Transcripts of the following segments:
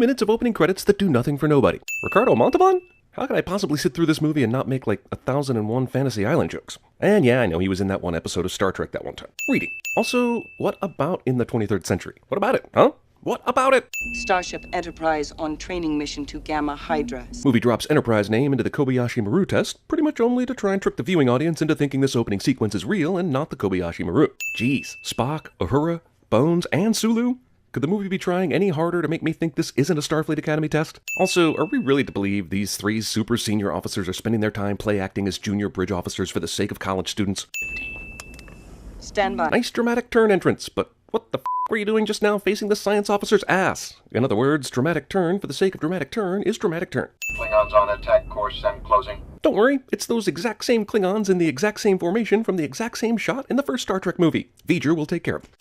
minutes of opening credits that do nothing for nobody. Ricardo Montalban? How could I possibly sit through this movie and not make like 1,001 Fantasy Island jokes? And yeah, I know he was in that one episode of Star Trek that one time. Reading. Also, what about in the 23rd century? What about it, huh? What about it? Starship Enterprise on training mission to Gamma Hydra. Movie drops Enterprise name into the Kobayashi Maru test, pretty much only to try and trick the viewing audience into thinking this opening sequence is real and not the Kobayashi Maru. Jeez, Spock, Uhura, Bones, and Sulu? Could the movie be trying any harder to make me think this isn't a Starfleet Academy test? Also, are we really to believe these three super senior officers are spending their time play acting as junior bridge officers for the sake of college students? Stand by. Nice dramatic turn entrance, but what the f*** were you doing just now facing the science officer's ass? In other words, dramatic turn for the sake of dramatic turn is dramatic turn. Klingons on attack course and closing. Don't worry, it's those exact same Klingons in the exact same formation from the exact same shot in the first Star Trek movie. V'ger will take care of them.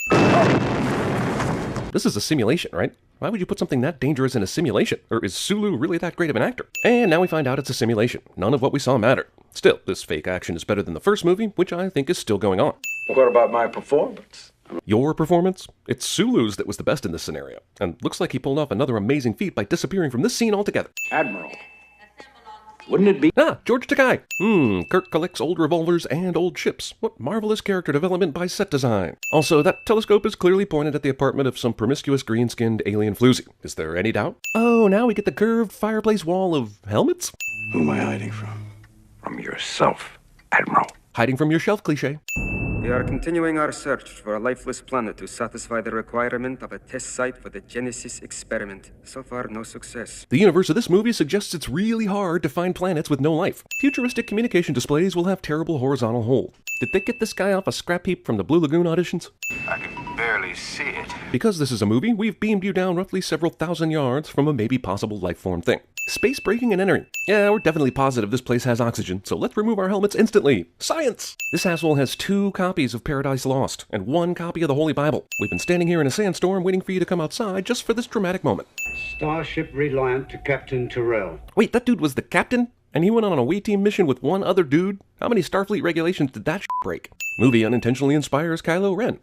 This is a simulation, right? Why would you put something that dangerous in a simulation? Or is Sulu really that great of an actor? And now we find out it's a simulation. None of what we saw mattered. Still, this fake action is better than the first movie, which I think is still going on. What about my performance? Your performance? It's Sulu's that was the best in this scenario. And looks like he pulled off another amazing feat by disappearing from this scene altogether. Admiral. Wouldn't it be? George Takei. Kirk collects old revolvers and old ships. What marvelous character development by set design. Also, that telescope is clearly pointed at the apartment of some promiscuous green-skinned alien floozy. Is there any doubt? Oh, now we get the curved fireplace wall of helmets? Who am I hiding from? From yourself, Admiral. Hiding from your shelf cliché. We are continuing our search for a lifeless planet to satisfy the requirement of a test site for the Genesis experiment. So far, no success. The universe of this movie suggests it's really hard to find planets with no life. Futuristic communication displays will have terrible horizontal holes. Did they get this guy off a scrap heap from the Blue Lagoon auditions? I can barely see it. Because this is a movie, we've beamed you down roughly several thousand yards from a maybe possible life form thing. Space breaking and entering. Yeah, we're definitely positive this place has oxygen, so let's remove our helmets instantly. Science! This asshole has 2 copies of Paradise Lost and 1 copy of the Holy Bible. We've been standing here in a sandstorm waiting for you to come outside just for this dramatic moment. Starship Reliant to Captain Terrell. Wait, that dude was the captain? And he went on an away team mission with 1 other dude? How many Starfleet regulations did that break? Movie unintentionally inspires Kylo Ren.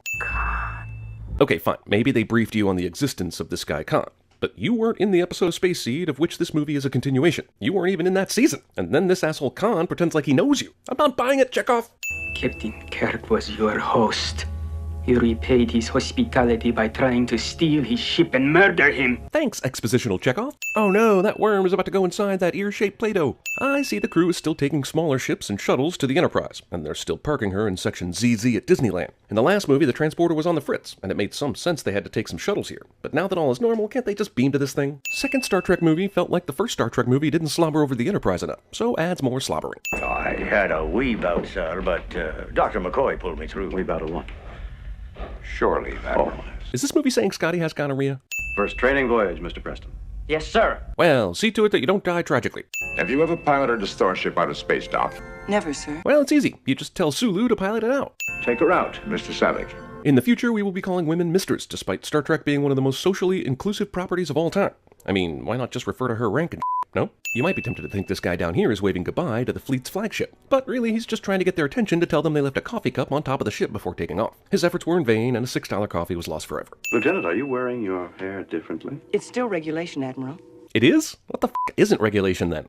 Okay, fine. Maybe they briefed you on the existence of this guy Khan. But you weren't in the episode of Space Seed of which this movie is a continuation. You weren't even in that season. And then this asshole Khan pretends like he knows you. I'm not buying it, Chekhov. Captain Kirk was your host. You repaid his hospitality by trying to steal his ship and murder him. Thanks, expositional Chekhov. Oh no, that worm is about to go inside that ear-shaped Play-Doh. I see the crew is still taking smaller ships and shuttles to the Enterprise, and they're still parking her in Section ZZ at Disneyland. In the last movie, the transporter was on the fritz, and it made some sense they had to take some shuttles here. But now that all is normal, can't they just beam to this thing? Second Star Trek movie felt like the first Star Trek movie didn't slobber over the Enterprise enough, so adds more slobbering. I had a wee bout, sir, but Dr. McCoy pulled me through. Wee bout of what? Surely that one. Is this movie saying Scotty has gonorrhea? First training voyage, Mr. Preston. Yes, sir. Well, see to it that you don't die tragically. Have you ever piloted a starship out of space, Doc? Never, sir. Well, it's easy. You just tell Sulu to pilot it out. Take her out, Mr. Savick. In the future, we will be calling women misters, despite Star Trek being one of the most socially inclusive properties of all time. I mean, why not just refer to her rank and no? You might be tempted to think this guy down here is waving goodbye to the fleet's flagship, but really he's just trying to get their attention to tell them they left a coffee cup on top of the ship before taking off. His efforts were in vain, and a $6 coffee was lost forever. Lieutenant, are you wearing your hair differently? It's still regulation, Admiral. It is? What the f*** isn't regulation then?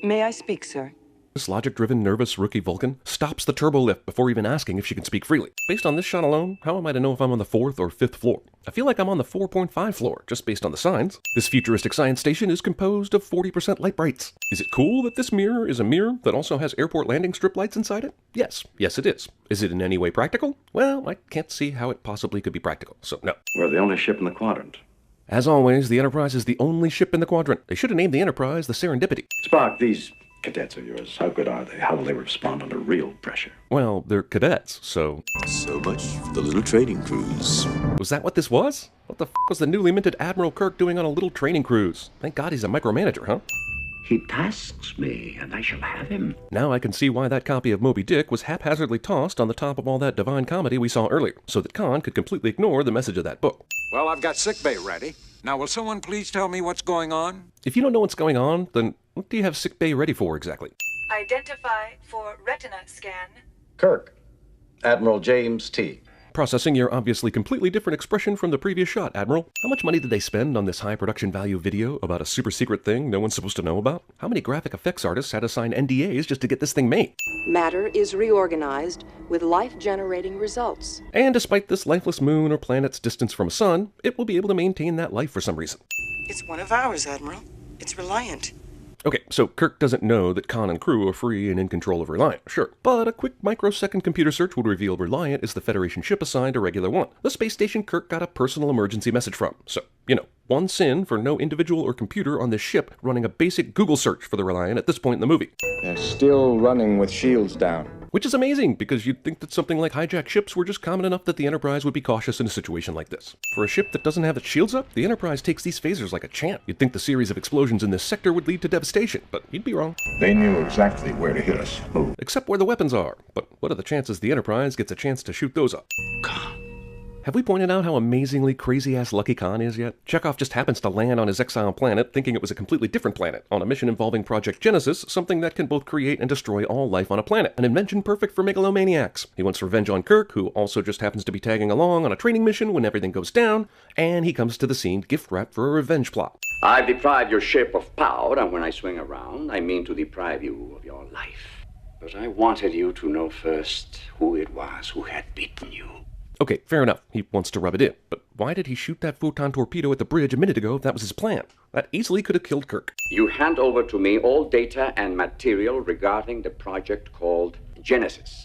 May I speak, sir? This logic-driven, nervous rookie Vulcan stops the turbo lift before even asking if she can speak freely. Based on this shot alone, how am I to know if I'm on the 4th or 5th floor? I feel like I'm on the 4.5 floor, just based on the signs. This futuristic science station is composed of 40% light brights. Is it cool that this mirror is a mirror that also has airport landing strip lights inside it? Yes. Yes, it is. Is it in any way practical? Well, I can't see how it possibly could be practical, so no. We're the only ship in the quadrant. As always, the Enterprise is the only ship in the quadrant. They should have named the Enterprise the Serendipity. Spock, these cadets of yours, how good are they? How will they respond under real pressure? Well, they're cadets, so... So much for the little trading cruise. Was that what this was? What the f*** was the newly minted Admiral Kirk doing on a little training cruise? Thank God he's a micromanager, huh? He tasks me, and I shall have him. Now I can see why that copy of Moby Dick was haphazardly tossed on the top of all that divine comedy we saw earlier, so that Khan could completely ignore the message of that book. Well, I've got sickbay ready. Now, will someone please tell me what's going on? If you don't know what's going on, then what do you have sickbay ready for exactly? Identify for retina scan. Kirk, Admiral James T. Processing your obviously completely different expression from the previous shot, Admiral. How much money did they spend on this high production value video about a super secret thing no one's supposed to know about? How many graphic effects artists had to sign NDAs just to get this thing made? Matter is reorganized with life-generating results. And despite this lifeless moon or planet's distance from a sun, it will be able to maintain that life for some reason. It's one of ours, Admiral. It's Reliant. Okay, so Kirk doesn't know that Khan and crew are free and in control of Reliant, sure. But a quick microsecond computer search would reveal Reliant is the Federation ship assigned to Regular One, the space station Kirk got a personal emergency message from. So, one sin for no individual or computer on this ship running a basic Google search for the Reliant at this point in the movie. They're still running with shields down. Which is amazing, because you'd think that something like hijacked ships were just common enough that the Enterprise would be cautious in a situation like this. For a ship that doesn't have its shields up, the Enterprise takes these phasers like a champ. You'd think the series of explosions in this sector would lead to devastation, but you'd be wrong. They knew exactly where to hit us. Except where the weapons are. But what are the chances the Enterprise gets a chance to shoot those up? Have we pointed out how amazingly crazy-ass lucky Khan is yet? Chekhov just happens to land on his exile planet thinking it was a completely different planet, on a mission involving Project Genesis, something that can both create and destroy all life on a planet. An invention perfect for megalomaniacs. He wants revenge on Kirk, who also just happens to be tagging along on a training mission when everything goes down, and he comes to the scene gift-wrapped for a revenge plot. I've deprived your ship of power, and when I swing around, I mean to deprive you of your life. But I wanted you to know first who it was who had beaten you. Okay, fair enough. He wants to rub it in. But why did he shoot that photon torpedo at the bridge a minute ago if that was his plan? That easily could have killed Kirk. You hand over to me all data and material regarding the project called Genesis.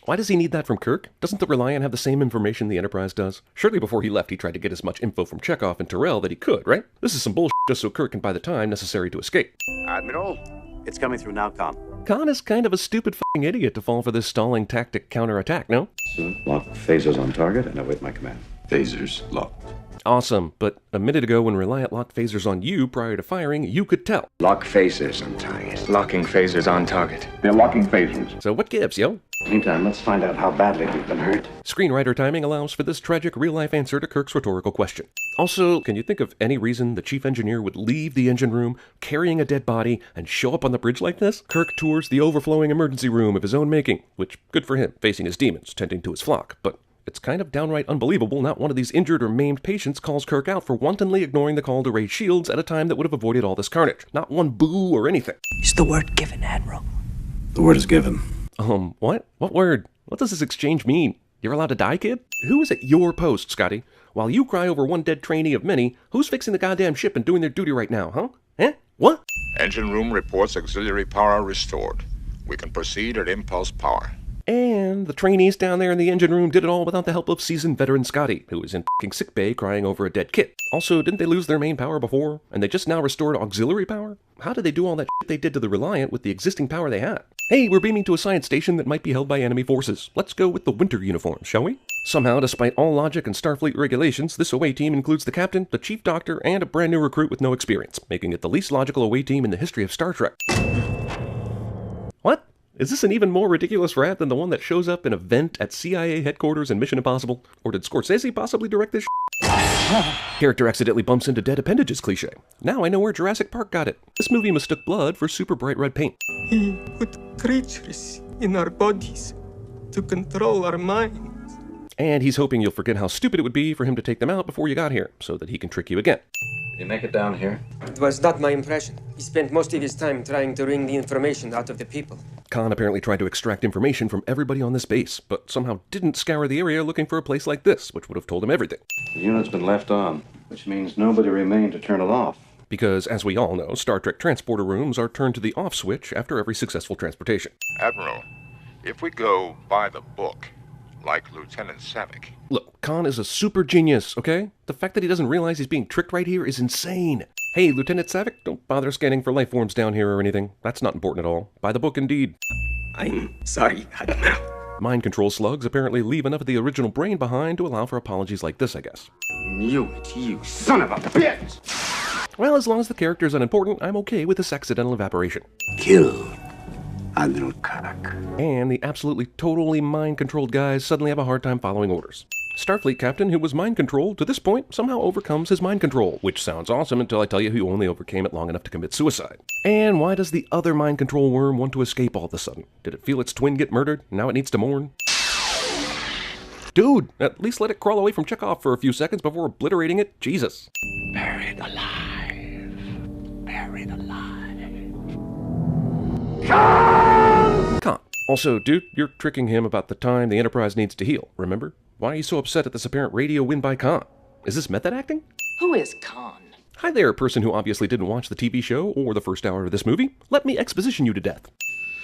Why does he need that from Kirk? Doesn't the Reliant have the same information the Enterprise does? Surely before he left he tried to get as much info from Chekhov and Tyrell that he could, right? This is some bullshit just so Kirk can buy the time necessary to escape. Admiral, it's coming through now, Khan. Khan is kind of a stupid f***ing idiot to fall for this stalling tactic counterattack, no? Soon, lock phasers on target and await my command. Phasers locked. Awesome, but a minute ago when Reliant locked phasers on you prior to firing, you could tell. Lock phasers on target. Locking phasers on target. They're locking phasers. So what gives, yo? Meantime, let's find out how badly we've been hurt. Screenwriter timing allows for this tragic real-life answer to Kirk's rhetorical question. Also, can you think of any reason the chief engineer would leave the engine room, carrying a dead body, and show up on the bridge like this? Kirk tours the overflowing emergency room of his own making, which, good for him, facing his demons, tending to his flock, but it's kind of downright unbelievable not one of these injured or maimed patients calls Kirk out for wantonly ignoring the call to raise shields at a time that would have avoided all this carnage. Not one boo or anything. Is the word given, Admiral? The word is given. What? What word? What does this exchange mean? You're allowed to die, kid? Who is at your post, Scotty? While you cry over one dead trainee of many, who's fixing the goddamn ship and doing their duty right now, huh? Eh? What? Engine room reports auxiliary power restored. We can proceed at impulse power. And the trainees down there in the engine room did it all without the help of seasoned veteran Scotty, who was in f***ing sickbay crying over a dead kid. Also, didn't they lose their main power before? And they just now restored auxiliary power? How did they do all that shit they did to the Reliant with the existing power they had? Hey, we're beaming to a science station that might be held by enemy forces. Let's go with the winter uniforms, shall we? Somehow, despite all logic and Starfleet regulations, this away team includes the captain, the chief doctor, and a brand new recruit with no experience, making it the least logical away team in the history of Star Trek. What? Is this an even more ridiculous rat than the one that shows up in a vent at CIA headquarters in Mission Impossible? Or did Scorsese possibly direct this Character accidentally bumps into dead appendages cliche. Now I know where Jurassic Park got it. This movie mistook blood for super bright red paint. He put creatures in our bodies to control our minds. And he's hoping you'll forget how stupid it would be for him to take them out before you got here, so that he can trick you again. You make it down here? It was not my impression. He spent most of his time trying to wring the information out of the people. Khan apparently tried to extract information from everybody on this base, but somehow didn't scour the area looking for a place like this, which would have told him everything. The unit's been left on, which means nobody remained to turn it off. Because, as we all know, Star Trek transporter rooms are turned to the off switch after every successful transportation. Admiral, if we go by the book, like Lieutenant Savick. Look, Khan is a super genius, okay? The fact that he doesn't realize he's being tricked right here is insane. Hey, Lieutenant Savick, don't bother scanning for life forms down here or anything. That's not important at all. By the book, indeed. I'm sorry, Admiral. Mind control slugs apparently leave enough of the original brain behind to allow for apologies like this, I guess. You son of a bitch! Well, as long as the character is unimportant, I'm okay with this accidental evaporation. Kill Admiral Kirk. And the absolutely totally mind-controlled guys suddenly have a hard time following orders. Starfleet captain, who was mind-controlled, to this point somehow overcomes his mind control, which sounds awesome until I tell you he only overcame it long enough to commit suicide. And why does the other mind control worm want to escape all of a sudden? Did it feel its twin get murdered, and now it needs to mourn? Dude, at least let it crawl away from Chekhov for a few seconds before obliterating it. Jesus. Buried alive. Buried alive. Khan. Also, dude, you're tricking him about the time the Enterprise needs to heal, remember? Why are you so upset at this apparent radio win by Khan? Is this method acting? Who is Khan? Hi there, person who obviously didn't watch the TV show or the first hour of this movie. Let me exposition you to death.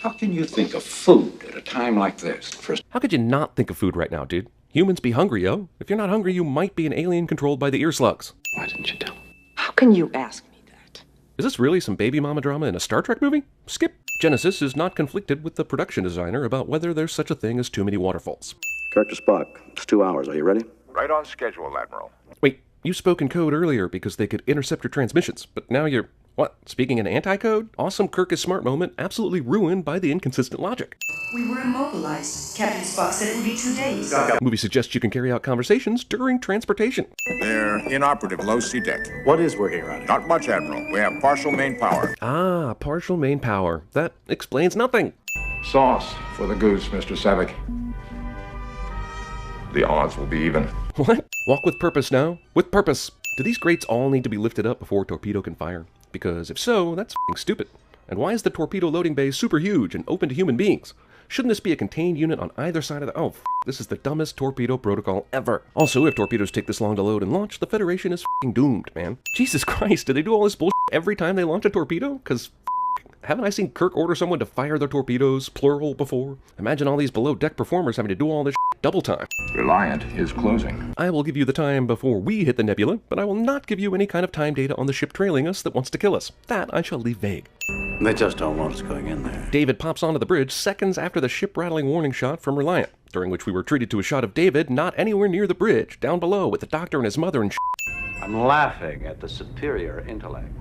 How can you think of food at a time like this? First, How could you not think of food right now, dude? Humans be hungry, yo. If you're not hungry, you might be an alien controlled by the ear slugs. why didn't you tell him? How can you ask me that? Is this really some baby mama drama in a Star Trek movie? Skip. Genesis is not conflicted with the production designer about whether there's such a thing as too many waterfalls. Kirk to Spock. It's 2 hours. Are you ready? Right on schedule, Admiral. Wait, you spoke in code earlier because they could intercept your transmissions, but now you're, what, speaking in anti-code? Awesome Kirk is smart moment absolutely ruined by the inconsistent logic. We were immobilized. Captain Spock said it would be 2 days. Movie suggests you can carry out conversations during transportation. They're inoperative, low sea deck. What is working right now? Not much, Admiral. We have partial main power. Ah, partial main power. That explains nothing. Sauce for the goose, Mr. Savick. The odds will be even. What? Walk with purpose now? With purpose. Do these grates all need to be lifted up before a torpedo can fire? Because if so, that's f***ing stupid. And why is the torpedo loading bay super huge and open to human beings? Shouldn't this be a contained unit on either side of the... Oh, this is the dumbest torpedo protocol ever. Also, if torpedoes take this long to load and launch, the Federation is f***ing doomed, man. Jesus Christ, do they do all this bullshit every time they launch a torpedo? Because... haven't I seen Kirk order someone to fire their torpedoes, plural, before? Imagine all these below-deck performers having to do all this double time. Reliant is closing. I will give you the time before we hit the nebula, but I will not give you any kind of time data on the ship trailing us that wants to kill us. That I shall leave vague. They just don't want us going in there. David pops onto the bridge seconds after the ship-rattling warning shot from Reliant, during which we were treated to a shot of David not anywhere near the bridge, down below, with the doctor and his mother and I'm laughing at the superior intellect.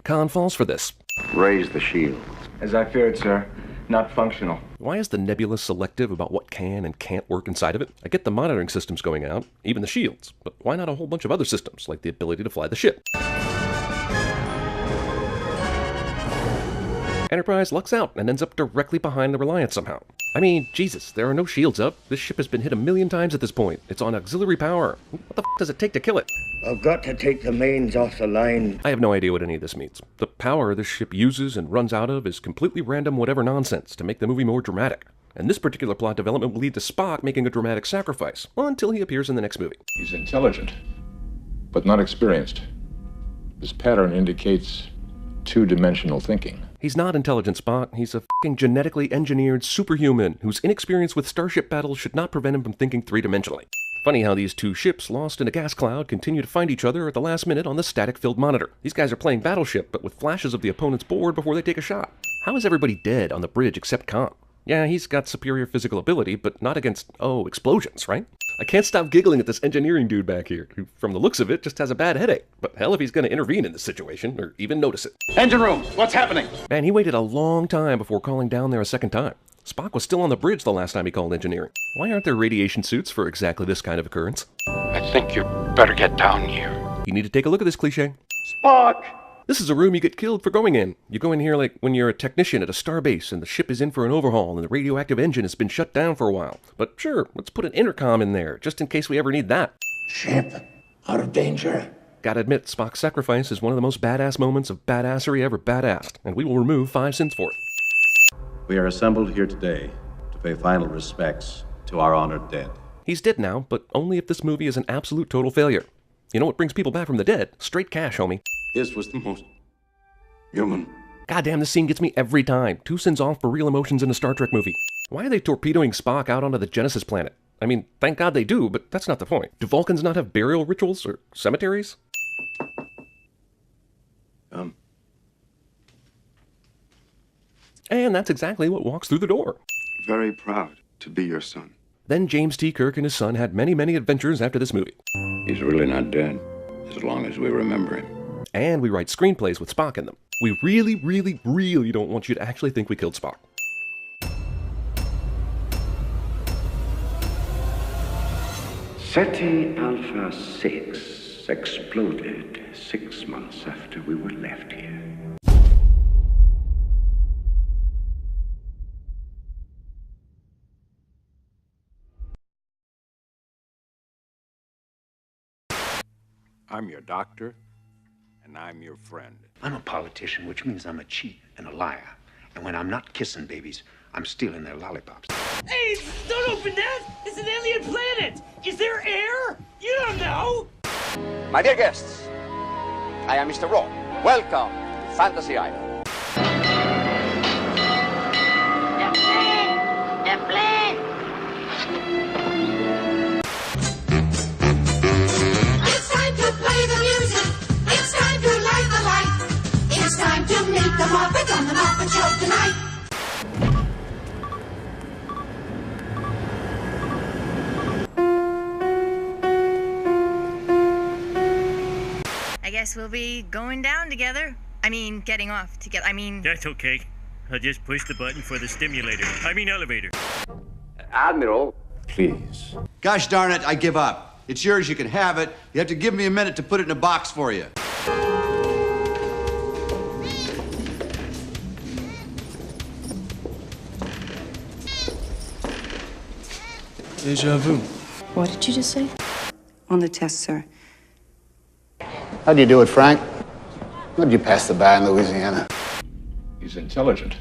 Khan falls for this. Raise the shield. As I feared, sir. Not functional. Why is the nebula selective about what can and can't work inside of it? I get the monitoring systems going out, even the shields, but why not a whole bunch of other systems, like the ability to fly the ship? Enterprise lucks out and ends up directly behind the Reliant somehow. I mean, Jesus, there are no shields up. This ship has been hit 1,000,000 times at this point. It's on auxiliary power. What the f*** does it take to kill it? I've got to take the mains off the line. I have no idea what any of this means. The power this ship uses and runs out of is completely random whatever nonsense to make the movie more dramatic. And this particular plot development will lead to Spock making a dramatic sacrifice, well, until he appears in the next movie. He's intelligent, but not experienced. This pattern indicates two-dimensional thinking. He's not intelligent, Spock. He's a f***ing genetically engineered superhuman whose inexperience with starship battles should not prevent him from thinking three-dimensionally. Funny how these two ships, lost in a gas cloud, continue to find each other at the last minute on the static-filled monitor. These guys are playing Battleship, but with flashes of the opponent's board before they take a shot. How is everybody dead on the bridge except Khan? Yeah, he's got superior physical ability, but not against, explosions, right? I can't stop giggling at this engineering dude back here, who, from the looks of it, just has a bad headache. But hell if he's going to intervene in this situation, or even notice it. Engine room, what's happening? Man, he waited a long time before calling down there a second time. Spock was still on the bridge the last time he called engineering. Why aren't there radiation suits for exactly this kind of occurrence? I think you better get down here. You need to take a look at this cliche. Spock! This is a room you get killed for going in. You go in here like when you're a technician at a starbase and the ship is in for an overhaul and the radioactive engine has been shut down for a while. But sure, let's put an intercom in there, just in case we ever need that. Ship out of danger. Gotta admit, Spock's sacrifice is one of the most badass moments of badassery ever badassed, and we will remove 5 cents for it. We are assembled here today to pay final respects to our honored dead. He's dead now, but only if this movie is an absolute total failure. You know what brings people back from the dead? Straight cash, homie. His was the most human. Goddamn, this scene gets me every time. 2 cents off for real emotions in a Star Trek movie. Why are they torpedoing Spock out onto the Genesis planet? I mean, thank God they do, but that's not the point. Do Vulcans not have burial rituals or cemeteries? And that's exactly what walks through the door. Very proud to be your son. Then James T. Kirk and his son had many, many adventures after this movie. He's really not dead, as long as we remember him. And we write screenplays with Spock in them. We really, really, really don't want you to actually think we killed Spock. SETI Alpha 6 exploded 6 months after we were left here. I'm your doctor, and I'm your friend. I'm a politician, which means I'm a cheat and a liar. And when I'm not kissing babies, I'm stealing their lollipops. Hey, don't open that! It's an alien planet! Is there air? You don't know! My dear guests, I am Mr. Raw. Welcome to Fantasy Island. The plane! It's time to play the music. It's time to light the light. It's time to meet the Muppets on the Muppet Show tonight. I guess we'll be going down together. I mean, getting off together. That's okay. I'll just push the button for the stimulator. Elevator. Admiral. Please. Gosh darn it, I give up. It's yours, you can have it. You have to give me a minute to put it in a box for you. Deja vu. What did you just say? On the test, sir. How'd you do it, Frank? How'd you pass the bar in Louisiana? He's intelligent,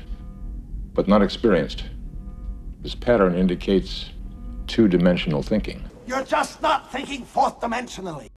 but not experienced. His pattern indicates two-dimensional thinking. You're just not thinking fourth dimensionally.